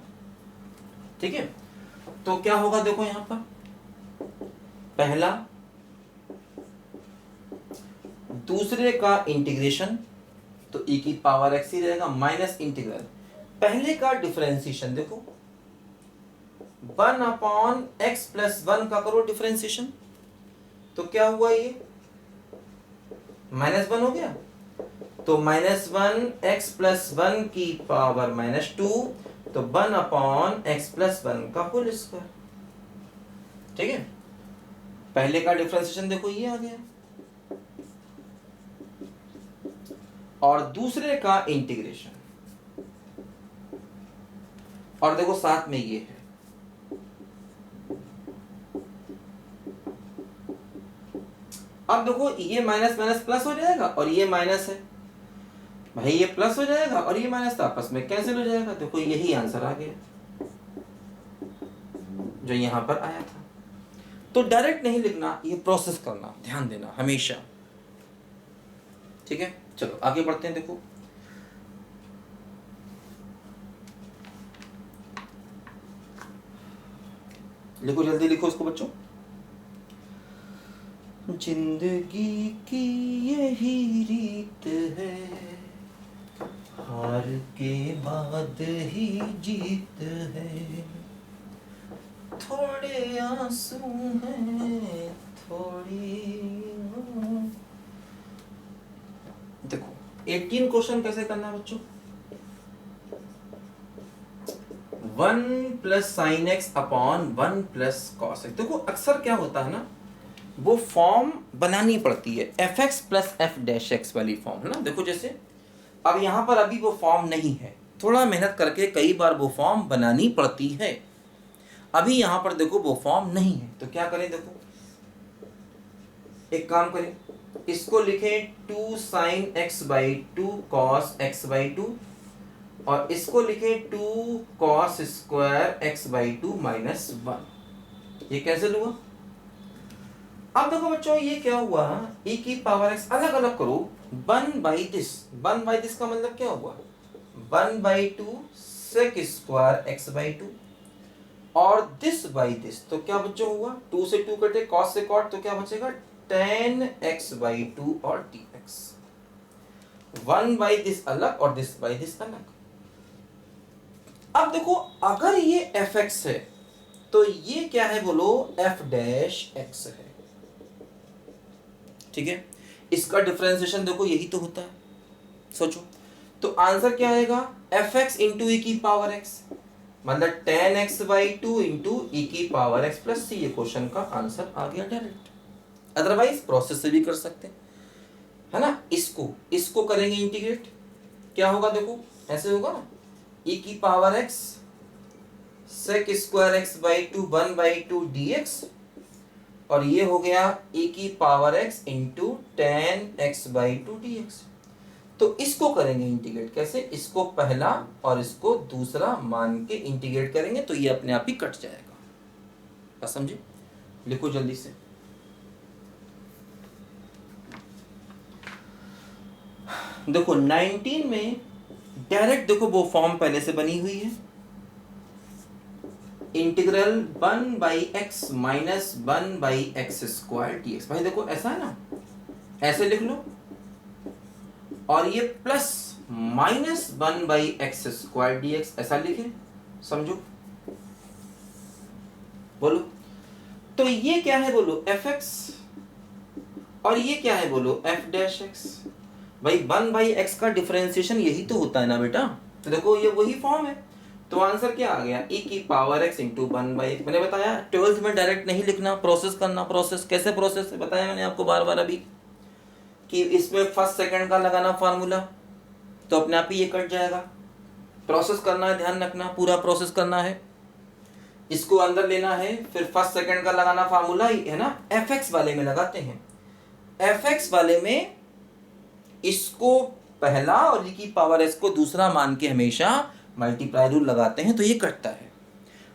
ठीक है, तो क्या होगा देखो यहां पर पहला दूसरे का इंटीग्रेशन, तो e की पावर x ही रहेगा माइनस इंटीग्रल पहले का डिफरेंशिएशन। देखो one upon x plus one का करो डिफरेंशिएशन, तो क्या हुआ ये माइनस वन हो गया, तो minus one x plus one की पावर माइनस टू, तो one upon x plus one का होल स्क्वायर। ठीक है, पहले का डिफरेंशिएशन देखो ये आ गया और दूसरे का इंटीग्रेशन, और देखो साथ में ये है। अब देखो ये माइनस माइनस प्लस हो जाएगा और ये माइनस है, भाई ये प्लस हो जाएगा और ये माइनस आपस में कैंसिल हो जाएगा। देखो यही आंसर आ गया जो यहां पर आया था। तो डायरेक्ट नहीं लिखना, ये प्रोसेस करना, ध्यान देना हमेशा। ठीक है, चलो आगे बढ़ते हैं। देखो लिखो, जल्दी लिखो उसको बच्चों। जिंदगी की यही रीत है, हार के बाद ही जीत है, थोड़े आंसू हैं थोड़ी। देखो 18 क्वेश्चन कैसे करना है बच्चों, one plus sine x upon one plus cos x. देखो अक्सर क्या होता है ना, वो फॉर्म बनानी पड़ती है F x plus F dash x वाली फॉर्म, है ना। देखो जैसे अब यहाँ पर अभी वो फॉर्म नहीं है, थोड़ा मेहनत करके कई बार वो फॉर्म बनानी पड़ती है। अभी यहाँ पर देखो वो फॉर्म नहीं है, तो क्या करें, देखो एक काम करें, इसको लिखें two sine x by two cos x by two, और इसको लिखें two cos square x by two minus one. ये कैंसिल हुआ। अब देखो बच्चों ये क्या हुआ, e की पावर x अलग अलग करो, one by this, one by this का मतलब क्या हुआ, one by two sec square x by two, और दिस बाई दिस, तो क्या बच्चों हुआ, टू से टू कटे, कॉस से कॉट, तो क्या बचेगा टेन एक्स बाई टू और dx। वन बाई दिस अलग और दिस बाई दिस अलग। अब देखो अगर ये fx है तो ये क्या है बोलो, f डैश x है। ठीक है, इसका डिफरेंशिएशन देखो यही तो होता है, सोचो तो आंसर क्या आएगा, एफ एक्स इंटू ई की पावर एक्स, मतलब ten x by two into e की पावर एक्स प्लस सी। ये क्वेश्चन का आंसर आ गया डायरेक्ट। अदरवाइज प्रोसेस से भी कर सकते हैं, है ना। इसको करेंगे इंटीग्रेट, क्या होगा देखो ऐसे होगा ना, ई की power x sec square x by two one by two d x, और ये हो गया e की power x into tan x by two d x. तो इसको करेंगे इंटीग्रेट, कैसे, इसको पहला और इसको दूसरा मान के इंटीग्रेट करेंगे, तो ये अपने आप ही कट जाएगा। बस समझे, लिखो जल्दी से। देखो 19 में डायरेक्ट देखो वो फॉर्म पहले से बनी हुई है, integral one by x minus one by x square D x. भाई देखो ऐसा है ना, ऐसे लिख लो, और ये plus minus one by x square D x ऐसा लिखे, समझो, बोलो। तो ये क्या है बोलो, एफ एक्स, और ये क्या है बोलो, एफ डैश एक्स। भाई वन बाई एक्स का डिफरेंशिएशन यही तो होता है ना बेटा, तो देखो ये वही फॉर्म है। तो आंसर क्या आ गया, e की power x into one by x. मैंने बताया 12th में डायरेक्ट नहीं लिखना, प्रोसेस करना। प्रोसेस कैसे, प्रोसेस बताया मैंने आपको बार बार अभी, कि इसमें फर्स्ट सेकंड का लगाना फार्मूला, तो अपने आप ही ये कट जाएगा। प्रोसेस करना है, ध्यान रखना, पूरा प्रोसेस करना है, इसको अंदर लेना है, फिर फर्स्ट सेकंड का लगाना फार्मूला, है ना। एफ एक्स वाले में लगाते हैं, एफ एक्स वाले में इसको पहला और e की पावर x को दूसरा मान के हमेशा मल्टीप्लाई रूल लगाते हैं, तो ये कटता है।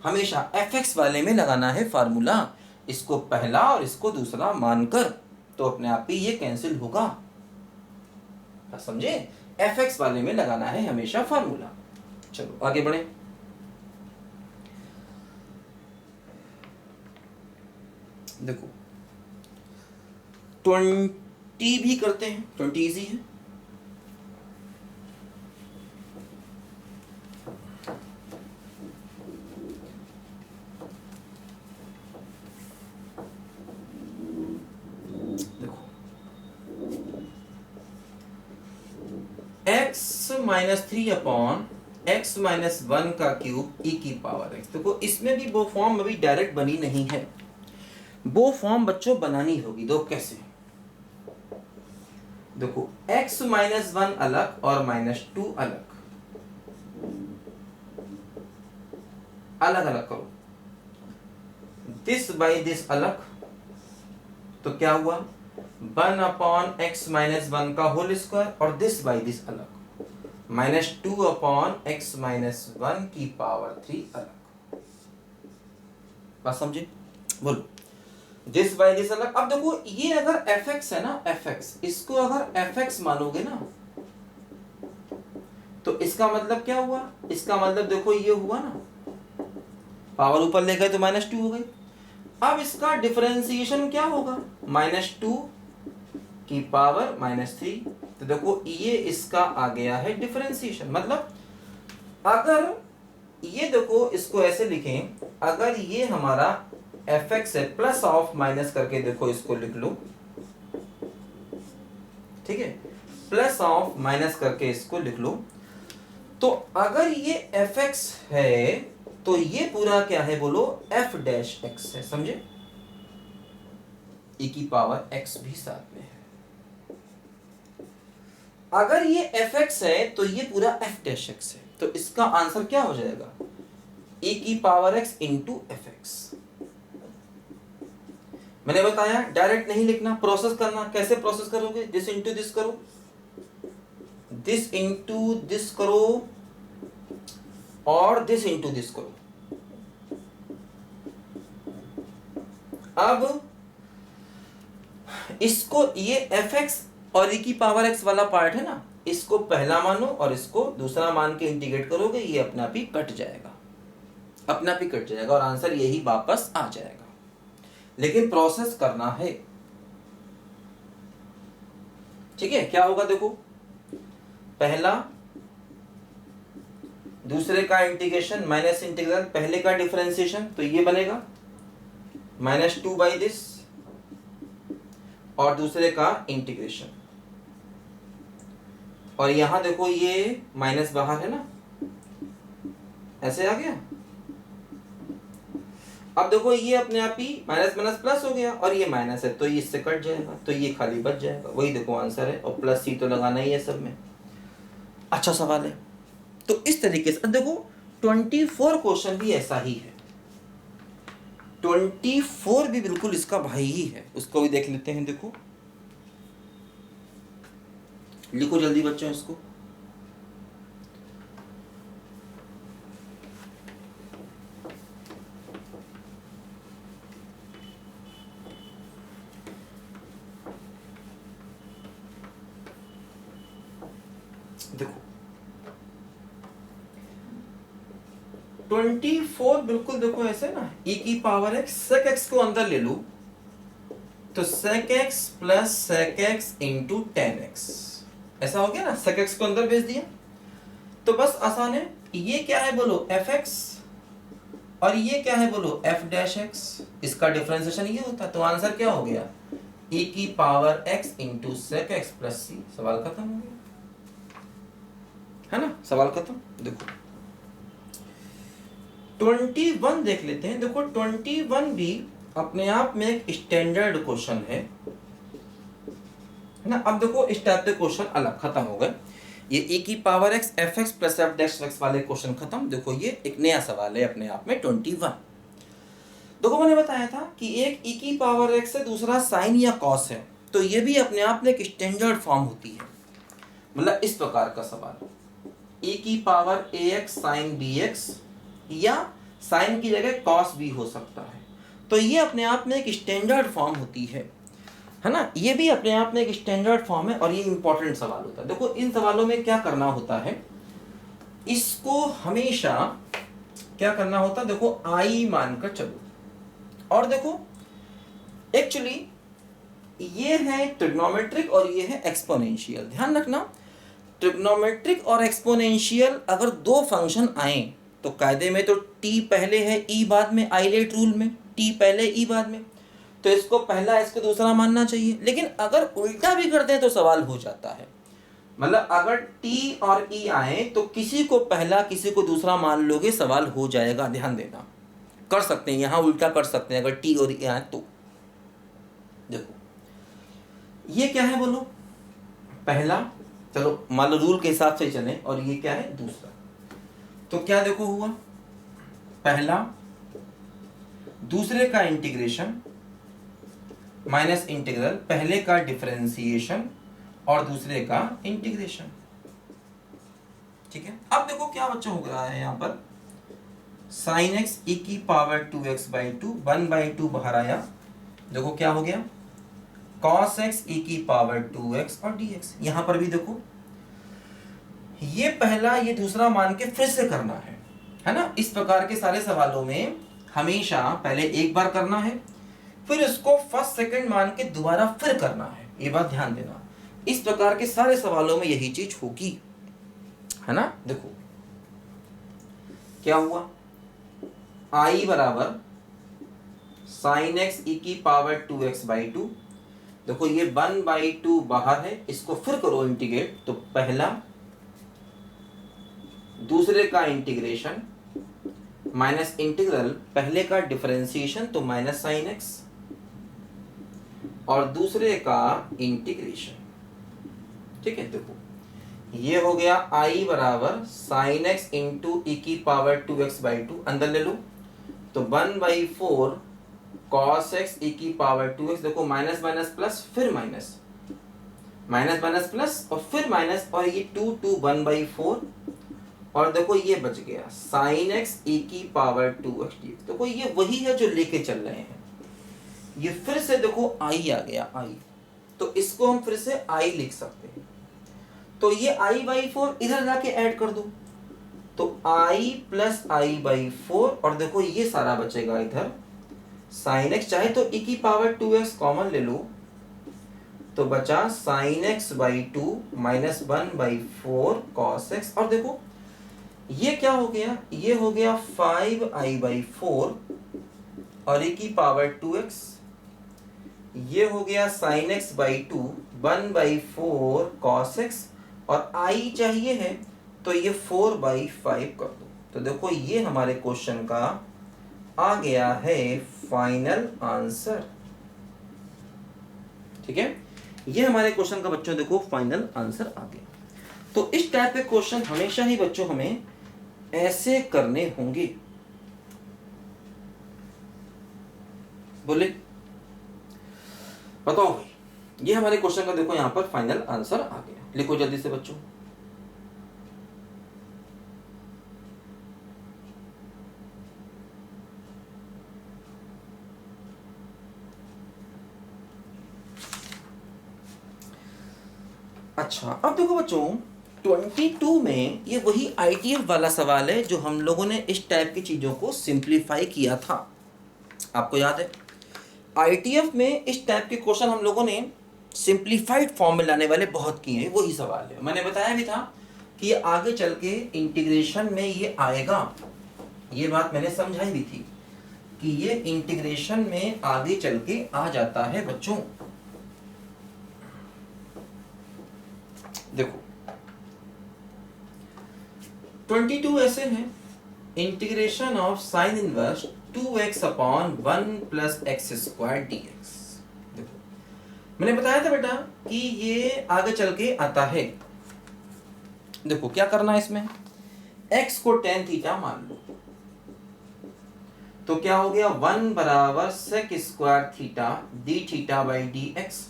हमेशा एफ एक्स वाले में लगाना है फार्मूला, इसको पहला और इसको दूसरा मानकर, तो अपने आप ही ये कैंसिल होगा। समझे? एफ वाले में लगाना है हमेशा फार्मूला। चलो आगे बढ़े। देखो 20 भी करते हैं, 20 इजी है। देखो x-3/(x-1) का क्यूब e की पावर x। देखो इसमें भी वो फॉर्म अभी डायरेक्ट बनी नहीं है, वो फॉर्म बच्चों बनानी होगी। दो कैसे? देखो x-1 अलग और -2 अलग, अलग अलग करो। दिस बाई दिस अलग, तो क्या हुआ 1/(x-1) का होल स्क्वायर, और दिस बाई दिस अलग, -2/(x-1) की पावर 3 अलग। बात समझे? बोलो। दिस बाई दिस अलग। अब देखो ये अगर fx है ना, fx, इसको अगर fx मानोगे ना, तो इसका मतलब क्या हुआ? इसका मतलब देखो ये हुआ ना, पावर ऊपर ले गए तो -2 हो गई। अब इसका डिफरेंशिएशन क्या होगा? -2 की पावर -3। तो देखो ये इसका आ गया है डिफरेंशिएशन। मतलब अगर ये देखो इसको ऐसे लिखें, अगर ये हमारा fx है, प्लस ऑफ माइनस करके देखो इसको लिख लो, ठीक है, प्लस ऑफ माइनस करके इसको लिख लो। तो अगर ये fx है तो ये पूरा क्या है बोलो? f' है। समझे? e की पावर x भी साथ में है। अगर ये fx है तो ये पूरा f' है, तो इसका आंसर क्या हो जाएगा? e की पावर x इंटू fx। मैंने बताया डायरेक्ट नहीं लिखना, प्रोसेस करना। कैसे प्रोसेस करोगे? दिस इंटू दिस करो, दिस इंटू दिस करो, और दिस इंटू दिस करो। अब इसको ये fx और e की पावर x वाला पार्ट है ना, इसको पहला मानो और इसको दूसरा मान के इंटीग्रेट करोगे, ये अपने आप ही कट जाएगा, अपने आप ही कट जाएगा, और आंसर यही वापस आ जाएगा। लेकिन प्रोसेस करना है, ठीक है? क्या होगा देखो, पहला दूसरे का इंटीग्रेशन माइनस इंटीग्रल पहले का डिफरेंशिएशन, तो ये बनेगा -2 बाई दिस, और दूसरे का इंटीग्रेशन, और यहां देखो ये माइनस बाहर है ना, ऐसे आ गया। अब देखो ये अपने आप ही माइनस माइनस प्लस हो गया, और ये माइनस है तो ये इससे कट जाएगा, तो ये खाली बच जाएगा। वही देखो आंसर है, और प्लस सी तो लगाना ही है सब में। अच्छा सवाल है। तो इस तरीके से देखो 24 क्वेश्चन भी ऐसा ही है, 24 भी बिल्कुल इसका भाई ही है। उसको भी देख लेते हैं। देखो लिखो जल्दी बच्चों इसको। देखो 24 बिल्कुल देखो ऐसे ना, e की पावर x, sec x को अंदर ले लो, तो sec x plus sec x into tan x, ऐसा हो गया ना। sec x को अंदर भेज दिया, तो बस आसान है। ये क्या है बोलो? fx, और ये क्या है बोलो? f'(x)। इसका डिफरेंशिएशन ये होता है, तो आंसर क्या हो गया? e की power x into sec x plus c। सवाल खत्म हो गया, है ना? सवाल खत्म। देखो 21 देख लेते हैं। देखो 21 भी अपने आप में एक स्टैंडर्ड क्वेश्चन है ना। अब देखो इस टाइप के क्वेश्चन अलग खत्म हो गए। ये e की power x fx plus f'(x) वाले क्वेश्चन खत्म। देखो ये एक नया सवाल है अपने आप में 21। देखो मैंने बताया था कि एक e की पावर x से दूसरा साइन या कॉस है, तो ये भी अपने आप में एक स्टैंडर्ड फॉर्म होती है। मतलब इस प्रकार का सवाल, e की पावर ax साइन bx, या साइन की जगह कॉस भी हो सकता है। तो ये अपने आप में एक स्टैंडर्ड फॉर्म होती है ना, ये भी अपने आप में एक स्टैंडर्ड फॉर्म है और ये इंपॉर्टेंट सवाल होता है। देखो इन सवालों में क्या करना होता है, इसको हमेशा क्या करना होता है, देखो आई मानकर चलो। और देखो एक्चुअली ये है ट्रिग्नोमेट्रिक और ये है एक्सपोनेंशियल। ध्यान रखना, ट्रिग्नोमेट्रिक और एक्सपोनेंशियल अगर दो फंक्शन आए तो कायदे में तो t पहले है e बाद में, आइलेट रूल में t पहले e बाद में, तो इसको पहला इसको दूसरा मानना चाहिए। लेकिन अगर उल्टा भी कर दें तो सवाल हो जाता है, मतलब अगर t और e आए तो किसी को पहला किसी को दूसरा मान लोगे, सवाल हो जाएगा। ध्यान देना, कर सकते हैं यहाँ उल्टा कर सकते हैं अगर t और e आए तो। देखो ये क्या है बोलो, पहला, चलो मान लो रूल के हिसाब से चले, और ये क्या है दूसरा। तो क्या देखो हुआ, पहला दूसरे का इंटीग्रेशन माइनस इंटीग्रल, पहले का डिफरेंशिएशन और दूसरे का इंटीग्रेशन। ठीक है, अब देखो क्या बच्चा हो रहा है यहाँ पर, साइन एक्स ई की पावर 2x/2 1/2 बाहर आया। देखो क्या हो गया, cos x e की पावर 2x और dx। यहां पर भी देखो ये पहला ये दूसरा मान के फिर से करना है ना। इस प्रकार के सारे सवालों में हमेशा पहले एक बार करना है, फिर उसको फर्स्ट सेकंड मान के दोबारा फिर करना है। ये बात ध्यान देना, इस प्रकार के सारे सवालों में यही चीज होगी, है ना। देखो क्या हुआ, i बराबर साइन एक्स ई की पावर 2x/2। देखो ये 1/2 बाहर है, इसको फिर करो इंटीग्रेट, तो पहला दूसरे का इंटीग्रेशन माइनस इंटीग्रल, पहले का डिफरेंशिएशन तो माइनस साइन एक्स और दूसरे का इंटीग्रेशन। ठीक है, देखो ये हो गया i बराबर साइन एक्स इंटू ई की पावर 2x/2, अंदर ले लो, तो 1/4 cos x e की पावर 2x। देखो माइनस माइनस प्लस, फिर माइनस, माइनस माइनस प्लस और फिर माइनस, और ये 2 1/4, और देखो ये बच गया साइन x e की पावर 2x dx। देखो ये वही है जो लेके चल रहे हैं, ये फिर से देखो i आ गया i, तो इसको हम फिर से i लिख सकते हैं। तो ये i/4 इधर जाके ऐड कर दो, तो i प्लस i/4, और देखो ये सारा बचेगा इधर साइन एक्स, चाहे तो e की पावर 2x कॉमन ले लो, तो बचा sign x/2 minus 1/4 cos x। और देखो ये क्या हो गया, ये हो गया 5i/4 और e की पावर 2x, ये हो गया साइन x/2 1/4 cos x, और i चाहिए है तो ये 4/5 कर दो। तो देखो ये हमारे क्वेश्चन का आ गया है फाइनल आंसर। ठीक है, ये हमारे क्वेश्चन का बच्चों देखो फाइनल आंसर आ गया। तो इस टाइप के क्वेश्चन हमेशा ही बच्चों हमें ऐसे करने होंगे। बोले बताओ भाई, ये हमारे क्वेश्चन का देखो यहां पर फाइनल आंसर आ गया। लिखो जल्दी से बच्चों। अच्छा, अब देखो बच्चों 22 में ये वही ITF वाला सवाल है जो हम लोगों ने इस टाइप की चीज़ों को सिंप्लीफाई किया था। आपको याद है ITF में इस टाइप के क्वेश्चन हम लोगों ने सिंप्लीफाइड फॉर्म में लाने वाले बहुत किए हैं, वही सवाल है। मैंने बताया भी था कि ये आगे चल के इंटीग्रेशन में ये आएगा, ये बात मैंने समझाई भी थी कि ये इंटीग्रेशन में आगे चल के आ जाता है बच्चों। देखो 22 ऐसे है, integration of sine inverse 2x upon 1 plus x square dx। देखो मैंने बताया था बेटा कि ये आगे चल के आता है। देखो क्या करना है इसमें, x को tan थीटा मान लो, तो क्या हो गया 1 बराबर sec square theta d theta by D x,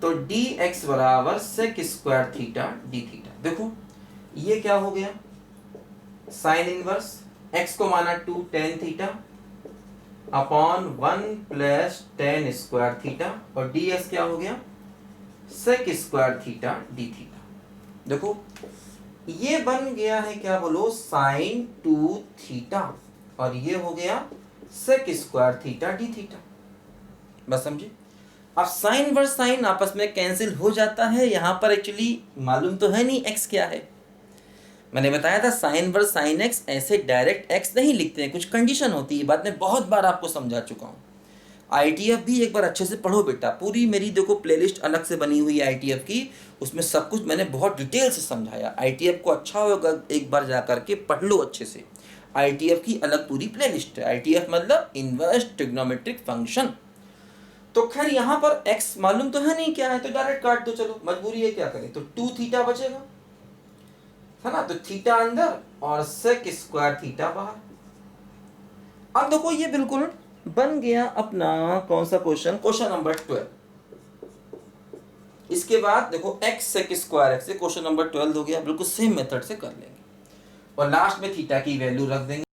तो dx बराबर sec square theta d theta. देखो ये क्या हो गया, साइन इनवर्स x को माना 2 tan theta upon 1 plus tan square theta, और डी एक्स क्या हो गया, sec square theta d theta. देखो ये बन गया है क्या बोलो, साइन 2 थीटा, और ये हो गया sec square theta d theta. बस समझे। अब साइन वर्स साइन आपस में कैंसिल हो जाता है। यहाँ पर एक्चुअली मालूम तो है नहीं एक्स क्या है। मैंने बताया था साइन वर्स साइन एक्स ऐसे डायरेक्ट एक्स नहीं लिखते हैं, कुछ कंडीशन होती है। बात मैं बहुत बार आपको समझा चुका हूँ। आईटीएफ भी एक बार अच्छे से पढ़ो बेटा, पूरी मेरी देखो प्लेलिस्ट अलग से बनी हुई है आईटीएफ की, उसमें सब कुछ मैंने बहुत डिटेल से समझाया। आईटीएफ को अच्छा होगा एक बार जा करके पढ़ लो अच्छे से। आईटीएफ की अलग पूरी प्लेलिस्ट है। आईटीएफ मतलब इनवर्स ट्रिग्नोमेट्रिक फंक्शन। तो खैर यहाँ पर x मालूम तो है नहीं क्या है, तो डायरेक्ट काट दो, चलो मजबूरी है क्या करें। तो 2 थीटा बचेगा, है ना, तो थीटा अंदर और सेक स्क्वायर थीटा बाहर। अब देखो ये बिल्कुल बन गया अपना कौन सा क्वेश्चन, क्वेश्चन नंबर 12। इसके बाद देखो x सेक स्क्वायर एक्स से क्वेश्चन नंबर 12 हो गया। बिल्कुल सेम मेथड से कर लेंगे, और लास्ट में थीटा की वैल्यू रख देंगे।